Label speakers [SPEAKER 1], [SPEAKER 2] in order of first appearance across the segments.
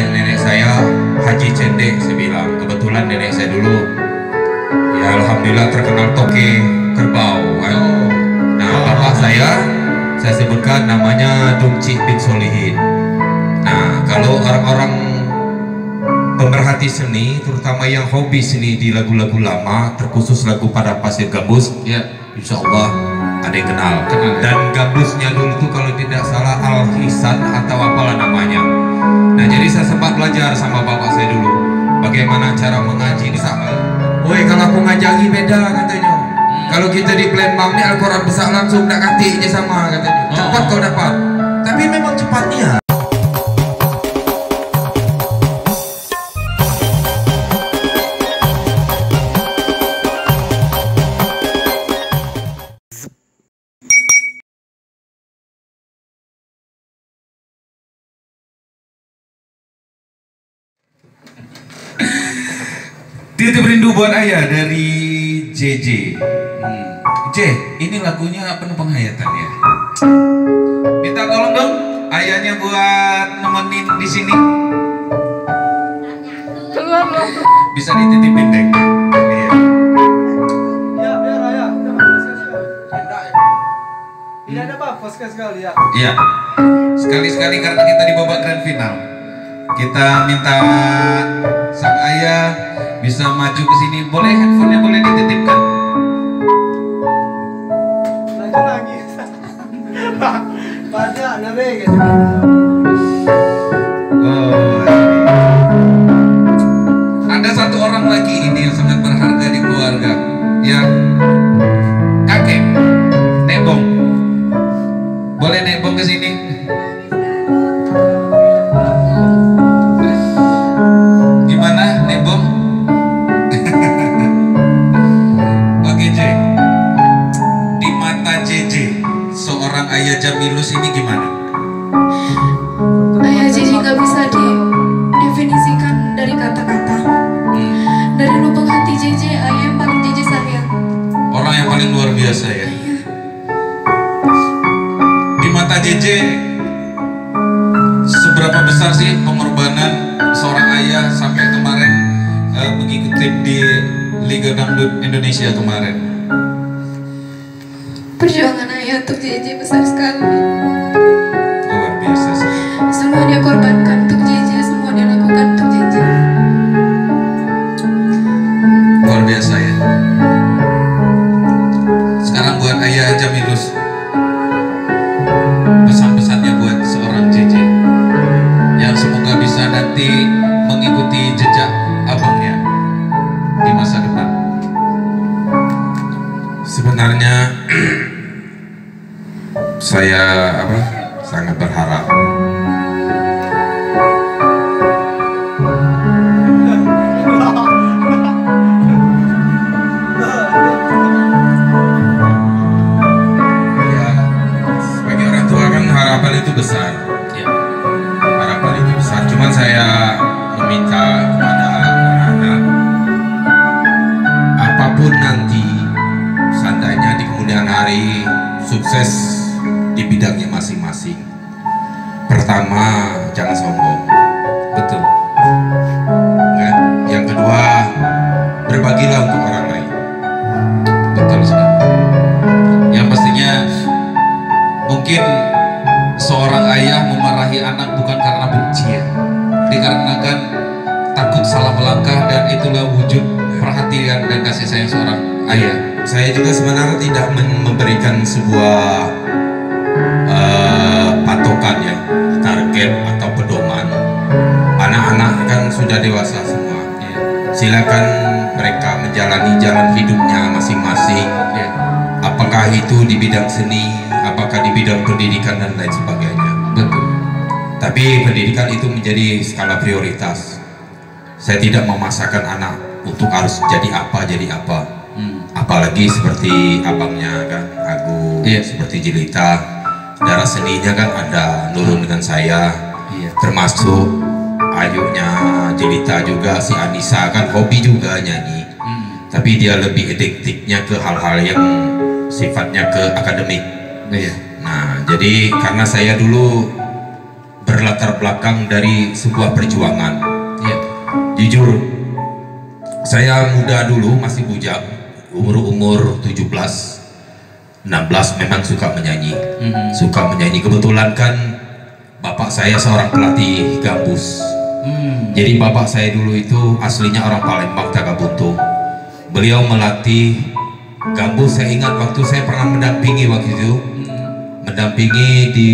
[SPEAKER 1] nenek saya Haji Cendek, saya bilang. Kebetulan nenek saya dulu ya alhamdulillah terkenal toke kerbau. Nah bapak saya sebutkan namanya Dumci bin Solihin. Nah kalau orang-orang pemerhati seni, terutama yang hobi seni di lagu-lagu lama, terkhusus lagu pada pasir gambus, ya insya Allah ada yang kenal. Dan gambusnya dulu tuh kalau tidak salah Al-Hisan atau apalah namanya. Nah jadi saya sempat belajar sama bapak saya dulu bagaimana cara mengaji di sana. Woi kalau aku ngajangi beda katanya. Kalau kita di Palembang nih Al-Quran besar langsung nak katiknya sama katanya. Cepat kau dapat. Tapi memang cepatnya.
[SPEAKER 2] Titip rindu buat ayah dari JJ. J, ini lagunya penuh penghayatan ya. Minta tolong dong ayahnya buat nemenin di sini.
[SPEAKER 3] Keluar loh.
[SPEAKER 2] Bisa dititipin deh. Iya.
[SPEAKER 4] Ya biar ayah. Tidak ada apa sekali ya.
[SPEAKER 2] Iya. Sekali-sekali karena kita di babak grand final. Kita minta sang ayah bisa maju ke sini. Boleh handphonenya boleh dititipkan.
[SPEAKER 4] Lagi. Banyak nabe gitu.
[SPEAKER 2] Oh, ada satu orang lagi ini yang sangat berharga di keluarga. Ya, kakek, Nebong. Boleh Nebong ke sini? Gimana Nebong? Oke J, di mata JJ seorang ayah Jamilus ini gimana?
[SPEAKER 3] Ayah jadi nggak bisa didefinisikan dari kata-kata. Dari lubuk hati JJ, ayah yang paling JJ sayang.
[SPEAKER 2] Orang yang paling luar biasa ya.
[SPEAKER 3] Ayah.
[SPEAKER 2] Di mata JJ, seberapa besar sih pengorbanan seorang ayah sampai kemarin mengikuti di Liga Dangdut Indonesia kemarin?
[SPEAKER 3] Perjuangan ayah untuk JJ besar sekali.
[SPEAKER 2] Luar biasa sih.
[SPEAKER 3] Semua dia korbankan untuk JJ, semua dia lakukan untuk JJ.
[SPEAKER 2] Luar biasa ya. Sekarang buat ayah Jamilus, pesan-pesannya buat seorang JJ yang semoga bisa nanti mengikuti jejak abangnya di masa depan.
[SPEAKER 1] Sebenarnya saya sangat berharap ya, sebagai orang tua kan harapan itu besar ya. Harapan itu besar, cuman saya meminta kepada anak-anak apapun nanti seandainya di kemudian hari sukses di bidangnya masing-masing. Pertama, jangan sombong.
[SPEAKER 2] Betul.
[SPEAKER 1] Kan? Yang kedua, berbagilah untuk orang lain.
[SPEAKER 2] Betul sekali. Yang pastinya mungkin seorang ayah memarahi anak bukan karena benci ya, dikarenakan takut salah melangkah, dan itulah wujud perhatian dan kasih sayang seorang ayah.
[SPEAKER 1] Saya juga sebenarnya tidak memberikan sebuah patokan ya, target atau pedoman. Anak-anak kan sudah dewasa semua.
[SPEAKER 2] Ya.
[SPEAKER 1] Silakan mereka menjalani jalan hidupnya masing-masing.
[SPEAKER 2] Ya.
[SPEAKER 1] Apakah itu di bidang seni, apakah di bidang pendidikan dan lain sebagainya.
[SPEAKER 2] Betul.
[SPEAKER 1] Tapi pendidikan itu menjadi skala prioritas. Saya tidak memaksakan anak untuk harus jadi apa. Apalagi seperti abangnya kan, Agung,
[SPEAKER 2] Iya.
[SPEAKER 1] seperti Jelita, darah seninya kan ada nurun dengan saya.
[SPEAKER 2] Iya.
[SPEAKER 1] Termasuk ayunya Jelita juga, si Anissa kan hobi juga nyanyi. Tapi dia lebih ediktiknya ke hal-hal yang sifatnya ke akademik.
[SPEAKER 2] Iya.
[SPEAKER 1] Nah, jadi karena saya dulu berlatar belakang dari sebuah perjuangan.
[SPEAKER 2] Ya.
[SPEAKER 1] Jujur, saya muda dulu, masih bujang, umur 17, 16 memang suka menyanyi. Suka menyanyi. Kebetulan kan bapak saya seorang pelatih gambus. Jadi bapak saya dulu itu aslinya orang Palembang, Tagabuntu. Beliau melatih gambus. Saya ingat waktu saya pernah mendampingi waktu itu, mendampingi di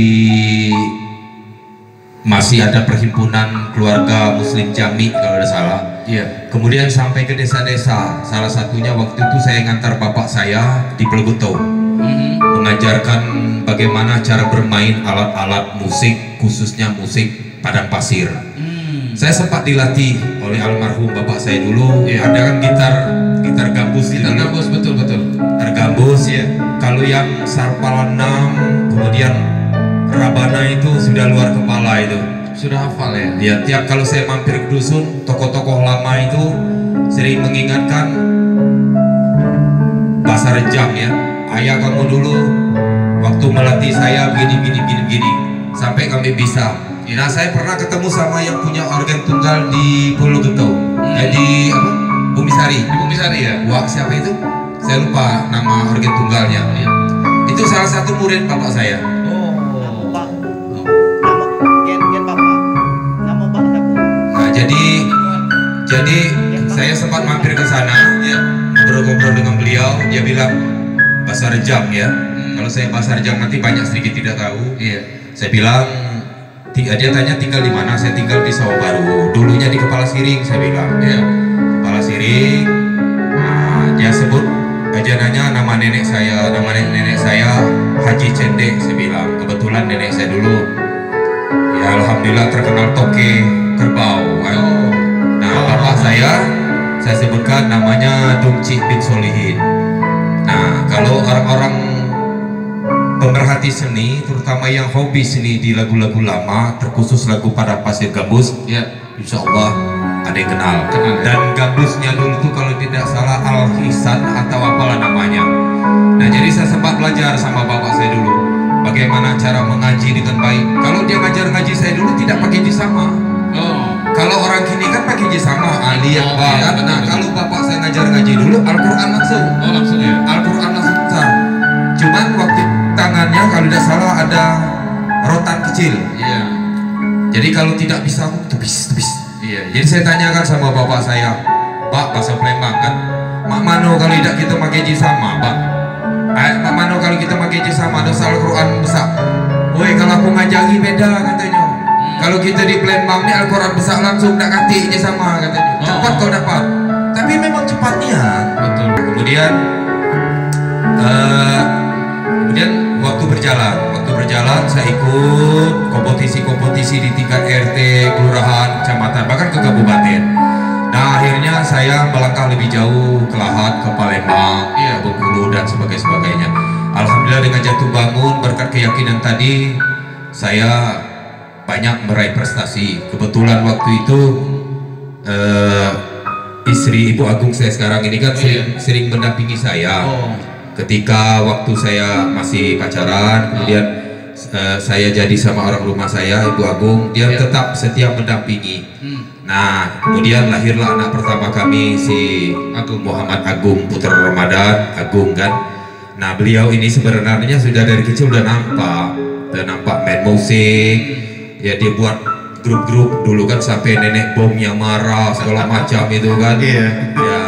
[SPEAKER 1] masih ada perhimpunan keluarga Muslim Jami kalau tidak salah.
[SPEAKER 2] Iya.
[SPEAKER 1] Kemudian sampai ke desa-desa. Salah satunya waktu itu saya ngantar bapak saya di Pleguto, mengajarkan bagaimana cara bermain alat-alat musik, khususnya musik padang pasir. Saya sempat dilatih oleh almarhum bapak saya dulu. Ada kan gitar gambus,
[SPEAKER 2] Gitar gambus, betul.
[SPEAKER 1] gitar gambus ya. Kalau yang sarpal 6, kemudian rabana itu sudah luar kepala itu.
[SPEAKER 2] Sudah hafal ya?
[SPEAKER 1] Ya, tiap kalau saya mampir ke dusun, tokoh-tokoh lama itu sering mengingatkan bahasa rejang ya. Ayah kamu dulu waktu melatih saya begini, sampai kami bisa. Nah, saya pernah ketemu sama yang punya organ tunggal di Pulau Gento, di apa? Bumisari.
[SPEAKER 2] Di Bumisari ya?
[SPEAKER 1] Wah, siapa itu? Saya lupa nama organ tunggalnya.
[SPEAKER 2] Iya.
[SPEAKER 1] Itu salah satu murid bapak saya.
[SPEAKER 4] Pak. Gen Bapak. Nama Bapak siapa?
[SPEAKER 1] Nah, jadi saya sempat mampir ke sana, ya, ngobrol-ngobrol dengan beliau. Dia bilang bahasa rejang ya. Kalau saya bahasa rejang nanti banyak sedikit tidak tahu.
[SPEAKER 2] Iya.
[SPEAKER 1] Saya bilang, dia tanya tinggal di mana. Saya tinggal di Sawah Baru. Dulunya di Kepala Siring, saya bilang.
[SPEAKER 2] Iya.
[SPEAKER 1] Kepala Siring. Nah, dia sebut aja nanya nama nenek saya. Nama nenek saya Haji Cendek. Saya bilang kebetulan nenek saya dulu, ya alhamdulillah terkenal toke kerbau. Nah, bapak saya sebutkan namanya Dumci bin Solihin. Nah, kalau orang-orang pemerhati seni, terutama yang hobi seni di lagu-lagu lama, terkhusus lagu pada pasir gambus,
[SPEAKER 2] Ya.
[SPEAKER 1] insya Allah ada yang kenal.
[SPEAKER 2] Kenal, ya.
[SPEAKER 1] Dan gambusnya dulu tuh kalau tidak salah Al-Hisan atau apalah namanya. Nah, jadi saya sempat belajar sama bapak saya dulu bagaimana cara mengaji dengan baik. Kalau dia ngajar ngaji saya dulu tidak pakai jisama.
[SPEAKER 2] Oh.
[SPEAKER 1] Kalau orang kini kan pakai jisama, lihat
[SPEAKER 2] Oh,
[SPEAKER 1] banget.
[SPEAKER 2] iya,
[SPEAKER 1] Nah,
[SPEAKER 2] betul.
[SPEAKER 1] kalau bapak saya ngajar ngaji dulu Al-Quran langsung.
[SPEAKER 2] Oh, langsung ya?
[SPEAKER 1] Al-Quran langsung putar. Cuman waktu tangannya kalau tidak salah ada rotan kecil.
[SPEAKER 2] Iya.
[SPEAKER 1] Jadi kalau tidak bisa tepis.
[SPEAKER 2] Iya.
[SPEAKER 1] Jadi saya tanyakan sama bapak saya, Pak, bahasa Palembang kan, mak mano kalau tidak kita pakai jisama, Pak. Mak mano kalau kita pakai jisama dosa Al-Quran besar. Woi, kalau aku ngajari beda katanya. Kalau kita di Palembang ini Al-Quran besar langsung tak katik jisama katanya. Cepat kau dapat. Tapi memang cepatnya.
[SPEAKER 2] Betul.
[SPEAKER 1] Kemudian waktu berjalan saya ikut kompetisi di tingkat RT, kelurahan, kecamatan, bahkan ke kabupaten. Nah, akhirnya saya melangkah lebih jauh ke Lahat, ke Palembang, ya, Bengkulu dan sebagainya. Alhamdulillah dengan jatuh bangun berkat keyakinan tadi saya banyak meraih prestasi. Kebetulan waktu itu istri Ibu Agung saya sekarang ini kan sering mendampingi saya.
[SPEAKER 2] Oh.
[SPEAKER 1] Ketika waktu saya masih pacaran, kemudian saya jadi sama orang rumah saya, Ibu Agung, dia tetap setia mendampingi. Nah, kemudian lahirlah anak pertama kami, si Agung Muhammad Agung Putra Ramadan, Agung kan. Nah, beliau ini sebenarnya sudah dari kecil udah nampak main musik. Ya, dia buat grup-grup dulu kan sampai nenek bom yang marah segala macam itu kan.
[SPEAKER 2] Iya.
[SPEAKER 1] Ya.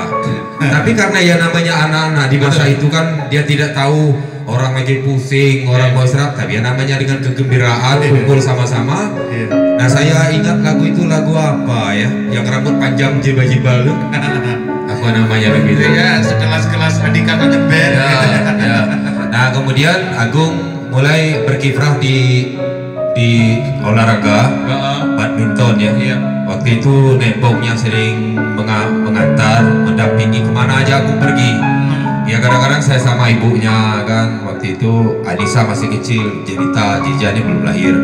[SPEAKER 1] Tapi karena ya namanya anak-anak di masa itu kan dia tidak tahu orang lagi pusing, orang mau istirahat, tapi ya namanya dengan kegembiraan kumpul sama-sama. Nah, saya ingat lagu itu lagu apa ya? Yang rambut panjang jilbab-jilbab itu. Apa namanya begitu
[SPEAKER 2] Ya, sekelas-kelas Andika Kangen Band.
[SPEAKER 1] ya. Nah, kemudian Agung mulai berkiprah di olahraga badminton ya.
[SPEAKER 2] Iya.
[SPEAKER 1] Waktu itu netballnya sering mengantar, mendampingi kemana aja aku pergi. Ya, kadang-kadang saya sama ibunya kan. Waktu itu Anissa masih kecil, Jelita, Jijani belum lahir.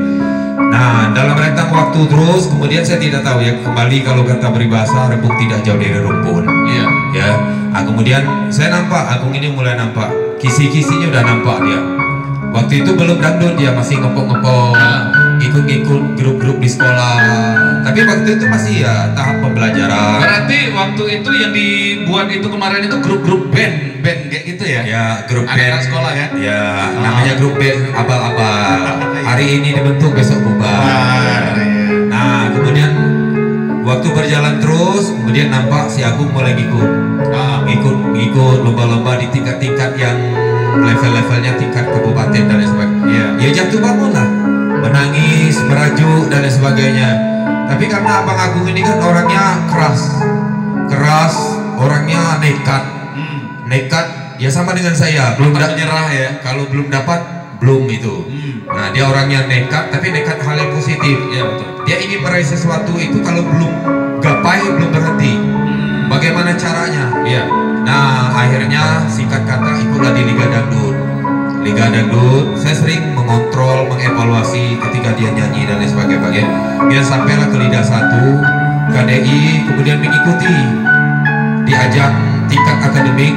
[SPEAKER 1] Nah, dalam rentang waktu terus, kemudian saya tidak tahu ya, kembali kalau kata peribahasa, rebung tidak jauh dari rumpun.
[SPEAKER 2] Iya.
[SPEAKER 1] Ya. Nah, kemudian saya nampak Agung ini mulai nampak kisi-kisinya udah nampak dia. Waktu itu belum dangdut, dia masih ngepok-ngepok, ikut ngikut-ngikut grup-grup di sekolah. Tapi waktu itu masih ya tahap pembelajaran.
[SPEAKER 2] Berarti waktu itu yang dibuat itu kemarin itu grup-grup band kayak gitu ya?
[SPEAKER 1] Ya grup
[SPEAKER 2] Anak-anak
[SPEAKER 1] band
[SPEAKER 2] sekolah ya?
[SPEAKER 1] Ya namanya grup band abal-abal. Hari ini dibentuk, besok bubar. Nah kemudian waktu berjalan terus, kemudian nampak si Agung mulai ngikut lomba-lomba di tingkat-tingkat yang level-levelnya tingkat kabupaten dan lain sebagainya. Ya jatuh bangun lah, menangis, merajuk dan lain sebagainya. Tapi karena Abang Agung ini kan orangnya keras, orangnya nekat, ya sama dengan saya. Belum
[SPEAKER 2] menyerah ya?
[SPEAKER 1] Kalau belum dapat, belum itu. Nah dia orangnya nekat, tapi nekat hal yang positif.
[SPEAKER 2] Ya betul.
[SPEAKER 1] Dia ingin meraih sesuatu itu kalau belum gapai, belum berhenti. Bagaimana caranya?
[SPEAKER 2] Iya.
[SPEAKER 1] Nah akhirnya singkat kata ikutlah di Liga Dangdut. Liga Dangdut, saya sering mengontrol, mengevaluasi ketika dia nyanyi dan lain sebagainya. Dia sampailah ke Liga 1, KDI, kemudian mengikuti di ajang tingkat akademik,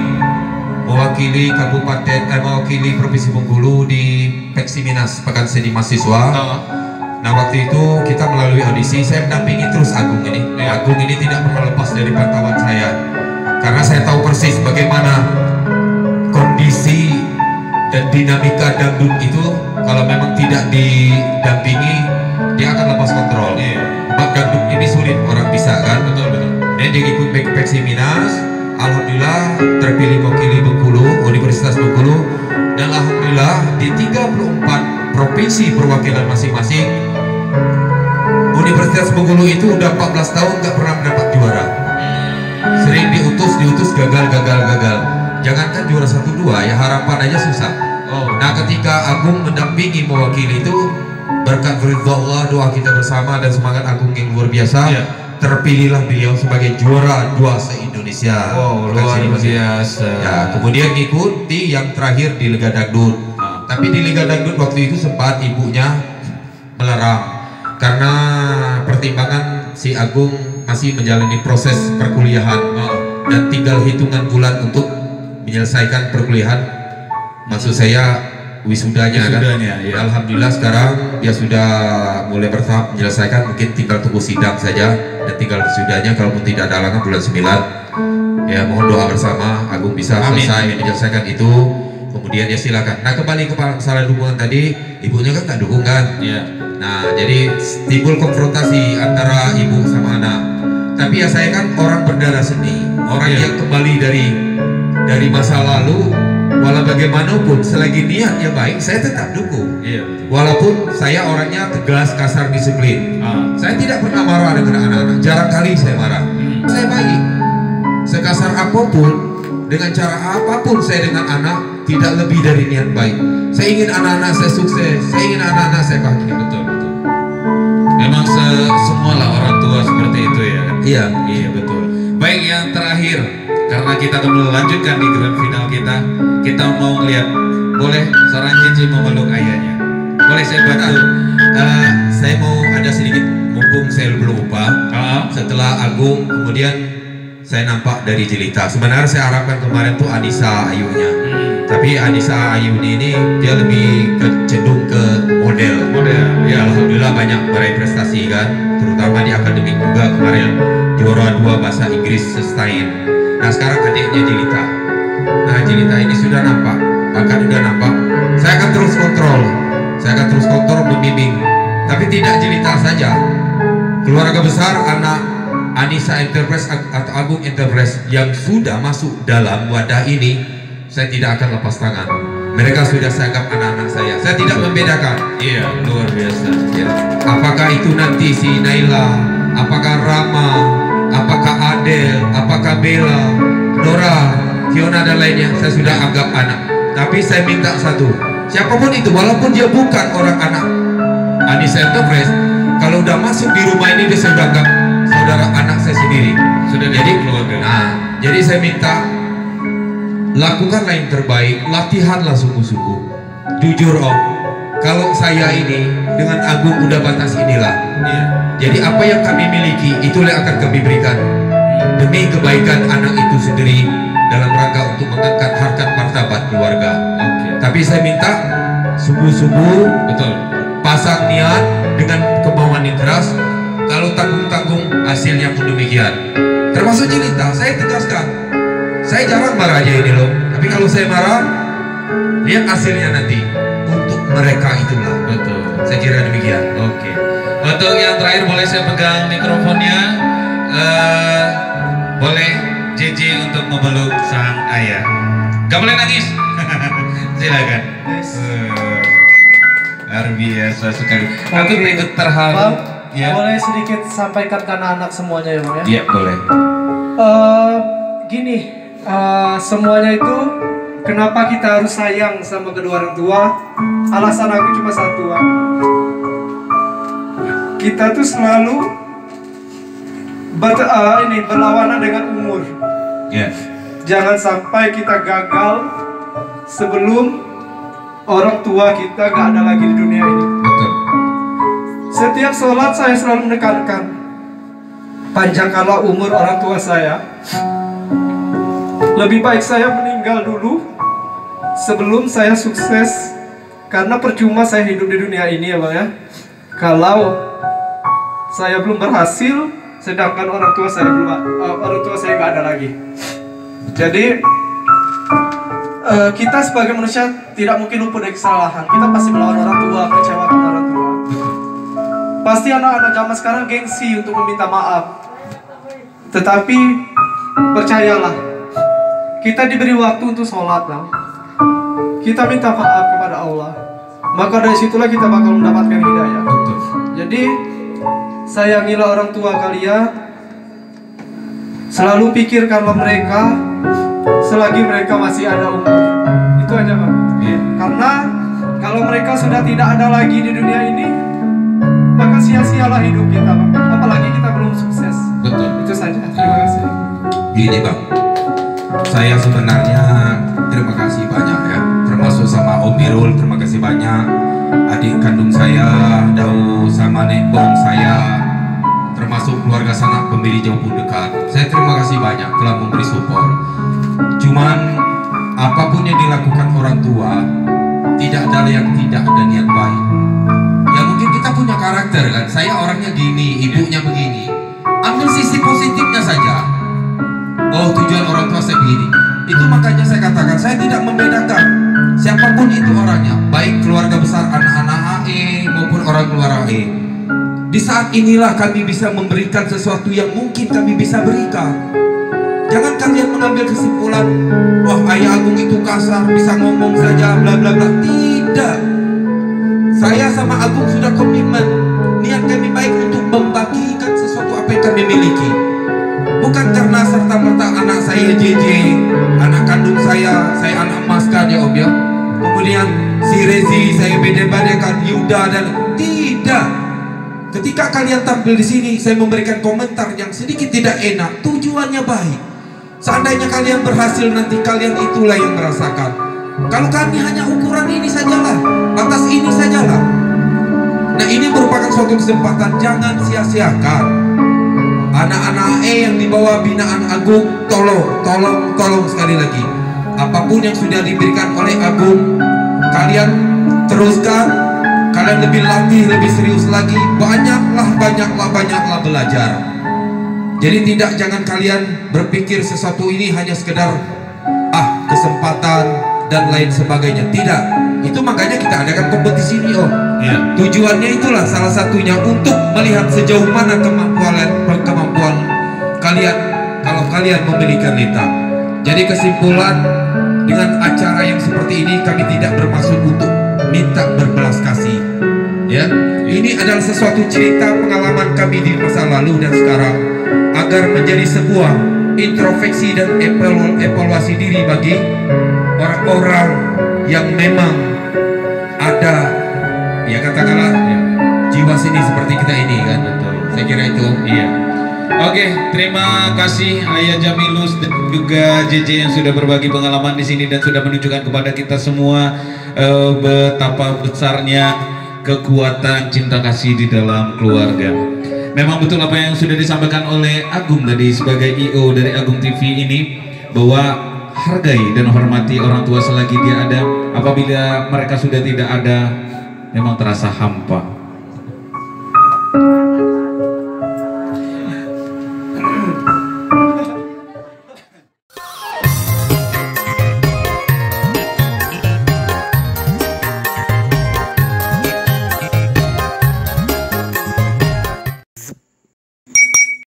[SPEAKER 1] mewakili mewakili Provinsi Bengkulu di Peksiminas, Pekan Seni Mahasiswa. Nah waktu itu kita melalui audisi, saya mendampingi terus Agung ini. Agung ini tidak pernah lepas dari pantauan saya, karena saya tahu persis bagaimana kondisi dan dinamika dangdut itu. Kalau memang tidak didampingi, dia akan lepas kontrol. Sebab dangdut ini sulit orang bisa kan. Betul. Dan dia ikut Peksiminas, alhamdulillah terpilih mewakili Bengkulu, Universitas Bengkulu, dan alhamdulillah di 34 provinsi perwakilan masing-masing. Universitas Bengkulu itu udah 14 tahun gak pernah mendapat juara. Sering diutus gagal. Jangankan juara 1-2 ya, harapan aja susah. Nah ketika Agung mendampingi mewakili itu, berkat ridha Allah, doa kita bersama dan semangat Agung yang luar biasa, terpilihlah beliau sebagai juara 2 se-Indonesia.
[SPEAKER 2] Luar biasa.
[SPEAKER 1] Ya, kemudian ngikuti yang terakhir di Liga Dangdut. Tapi di Liga Dangdut waktu itu sempat ibunya melarang karena pertimbangan si Agung masih menjalani proses perkuliahan dan tinggal hitungan bulan untuk menyelesaikan perkuliahan. Maksud saya wisudanya kan.
[SPEAKER 2] Ya.
[SPEAKER 1] Alhamdulillah sekarang dia sudah mulai bertahap menyelesaikan, mungkin tinggal tunggu sidang saja dan tinggal wisudanya, kalaupun tidak ada halangan bulan 9. Ya mohon doa bersama Agung bisa selesai menyelesaikan itu. Kemudian ya silakan. Nah kembali ke masalah dukungan tadi, ibunya kan nggak dukung kan? Nah jadi timbul konfrontasi antara ibu sama anak. Tapi ya saya kan orang berdarah seni, orang yang kembali dari masa lalu. Walau bagaimanapun, selagi niatnya baik, saya tetap dukung. Walaupun saya orangnya tegas, kasar, disiplin. Saya tidak pernah marah dengan anak-anak. Jarang kali saya marah. Saya baik. Sekasar apapun, dengan cara apapun saya dengan anak, tidak lebih dari niat baik. Saya ingin anak-anak saya sukses. Saya ingin anak-anak saya bahagia.
[SPEAKER 2] Betul. Memang semualah orang tua seperti itu ya. Iya betul. Baik, yang terakhir, karena kita akan melanjutkan di grand final kita mau ngeliat, boleh seorang Cici memeluk ayahnya. Boleh saya bantu?
[SPEAKER 1] Saya mau ada sedikit, mumpung saya belum lupa. Setelah Agung, kemudian saya nampak dari Jelita. Sebenarnya saya harapkan kemarin tuh Anissa Ayunya, tapi Anissa Ayu ini dia lebih cenderung ke model. Ya alhamdulillah banyak meraih prestasi kan, terutama di akademik juga kemarin juara 2 bahasa Inggris sustain. Nah sekarang adiknya Jelita. Nah Jelita ini sudah nampak, bahkan udah nampak. Saya akan terus kontrol, membimbing. Tapi tidak Jelita saja, keluarga besar anak Anissa Enterprise atau Agung Enterprise yang sudah masuk dalam wadah ini, saya tidak akan lepas tangan. Mereka sudah saya anggap anak-anak saya. Saya tidak membedakan.
[SPEAKER 2] Iya, luar biasa.
[SPEAKER 1] Ya. Apakah itu nanti si Naila, apakah Rama, apakah Adel, apakah Bella, Dora, Fiona dan lainnya, saya sudah anggap anak. Tapi saya minta satu, siapapun itu, walaupun dia bukan orang anak Anissa Enterprise, kalau udah masuk di rumah ini dia sudah anggap saudara anak saya sendiri.
[SPEAKER 2] Sudah jadi keluarga.
[SPEAKER 1] Nah, jadi saya minta lakukanlah yang terbaik, latihanlah sungguh-sungguh. Jujur Om, kalau saya ini dengan Agung udah batas inilah. Jadi apa yang kami miliki itulah yang akan kami berikan demi kebaikan anak itu sendiri, dalam rangka untuk mengangkat harkat martabat keluarga. Tapi saya minta sungguh-sungguh,
[SPEAKER 2] betul,
[SPEAKER 1] pasang niat dengan kemauan yang keras, kalau tanggung-tanggung hasilnya pun demikian. Termasuk cerita, saya tegaskan, saya jarang marah aja ini loh, tapi kalau saya marah, lihat hasilnya nanti. Untuk mereka itulah.
[SPEAKER 2] Betul.
[SPEAKER 1] Saya kira demikian.
[SPEAKER 2] Oke. Untuk yang terakhir boleh saya pegang mikrofonnya. Boleh JJ untuk memeluk sang ayah. Gak boleh nangis. Silakan. Luar biasa sekali. Aku ikut terharu.
[SPEAKER 5] Bang,
[SPEAKER 2] Ya.
[SPEAKER 5] boleh sedikit sampaikan ke anak-anak semuanya ya Bang ya?
[SPEAKER 2] Iya boleh.
[SPEAKER 5] Gini, semuanya itu kenapa kita harus sayang sama kedua orang tua? Alasan aku cuma satu, Bang. Kita tuh selalu berlawanan dengan umur.
[SPEAKER 2] Ya.
[SPEAKER 5] Jangan sampai kita gagal sebelum orang tua kita gak ada lagi di dunia ini.
[SPEAKER 2] Betul.
[SPEAKER 5] Setiap sholat saya selalu menekankan, panjangkanlah umur orang tua saya. Lebih baik saya meninggal dulu sebelum saya sukses, karena percuma saya hidup di dunia ini ya Bang ya, kalau saya belum berhasil sedangkan orang tua saya nggak ada lagi. Jadi kita sebagai manusia tidak mungkin luput dari kesalahan. Kita pasti melawan orang tua, mengecewakan orang tua. Pasti anak-anak zaman sekarang gengsi untuk meminta maaf. Tetapi percayalah, kita diberi waktu untuk sholat, Bang. Kita minta maaf kepada Allah, maka dari situlah kita bakal mendapatkan hidayah.
[SPEAKER 2] Betul.
[SPEAKER 5] Jadi sayangilah orang tua kalian. Selalu pikirkanlah mereka selagi mereka masih ada umur. Itu aja Bang.
[SPEAKER 2] Iya.
[SPEAKER 5] Karena kalau mereka sudah tidak ada lagi di dunia ini, maka sia-sialah hidup kita Bang. Apalagi kita belum sukses.
[SPEAKER 2] Betul.
[SPEAKER 5] Itu saja. Terima kasih.
[SPEAKER 1] Gini Bang, saya sebenarnya terima kasih banyak ya, termasuk sama Om Irul, terima kasih banyak. Adik kandung saya, Dau, sama Nebong saya, termasuk keluarga sanak pemberi jauh pun dekat. Saya terima kasih banyak telah memberi support. Cuman apapun yang dilakukan orang tua, tidak ada yang tidak ada niat baik. Ya mungkin kita punya karakter kan, saya orangnya gini, ibunya begini. Ambil sisi positifnya saja. Oh, tujuan orang tua saya begini. Itu makanya saya katakan, saya tidak membedakan siapapun itu orangnya, baik keluarga besar anak-anak AE maupun orang luar AE. Di saat inilah kami bisa memberikan sesuatu yang mungkin kami bisa berikan. Jangan kalian mengambil kesimpulan, wah Ayah Agung itu kasar, bisa ngomong saja, bla bla bla. Tidak. Saya sama Agung sudah komitmen, niat kami baik untuk membagikan sesuatu apa yang kami miliki. Bukan karena serta-merta anak saya JJ, anak kandung saya anak emaskan ya Om ya. Kemudian si Rezi saya beda-bedakan, Yuda dan tidak. Ketika kalian tampil di sini, saya memberikan komentar yang sedikit tidak enak, tujuannya baik. Seandainya kalian berhasil, nanti kalian itulah yang merasakan. Kalau kami hanya ukuran ini sajalah, batas ini sajalah. Nah ini merupakan suatu kesempatan, jangan sia-siakan. Anak-anak AE yang di bawah binaan Agung, tolong sekali lagi. Apapun yang sudah diberikan oleh Agung, kalian teruskan, kalian lebih latih, lebih serius lagi. Banyaklah belajar. Jadi jangan kalian berpikir sesuatu ini hanya sekedar kesempatan dan lain sebagainya. Tidak. Itu makanya kita adakan kompetisi ini Om.
[SPEAKER 2] Ya.
[SPEAKER 1] Tujuannya itulah salah satunya untuk melihat sejauh mana kemampuan kalian kalau kalian memiliki talenta. Jadi kesimpulan, dengan acara yang seperti ini kami tidak bermaksud untuk minta berbelas kasih. Ya, ini adalah sesuatu cerita pengalaman kami di masa lalu dan sekarang agar menjadi sebuah introspeksi dan evaluasi diri bagi orang-orang yang memang ada, ya katakanlah jiwa seni seperti kita ini kan. Betul. Saya kira itu.
[SPEAKER 2] Iya. Oke, terima kasih Ayah Jamilus dan juga JJ yang sudah berbagi pengalaman di sini dan sudah menunjukkan kepada kita semua betapa besarnya kekuatan cinta kasih di dalam keluarga. Memang betul apa yang sudah disampaikan oleh Agung tadi sebagai IO dari Agung TV ini, bahwa hargai dan hormati orang tua selagi dia ada. Apabila mereka sudah tidak ada, memang terasa hampa.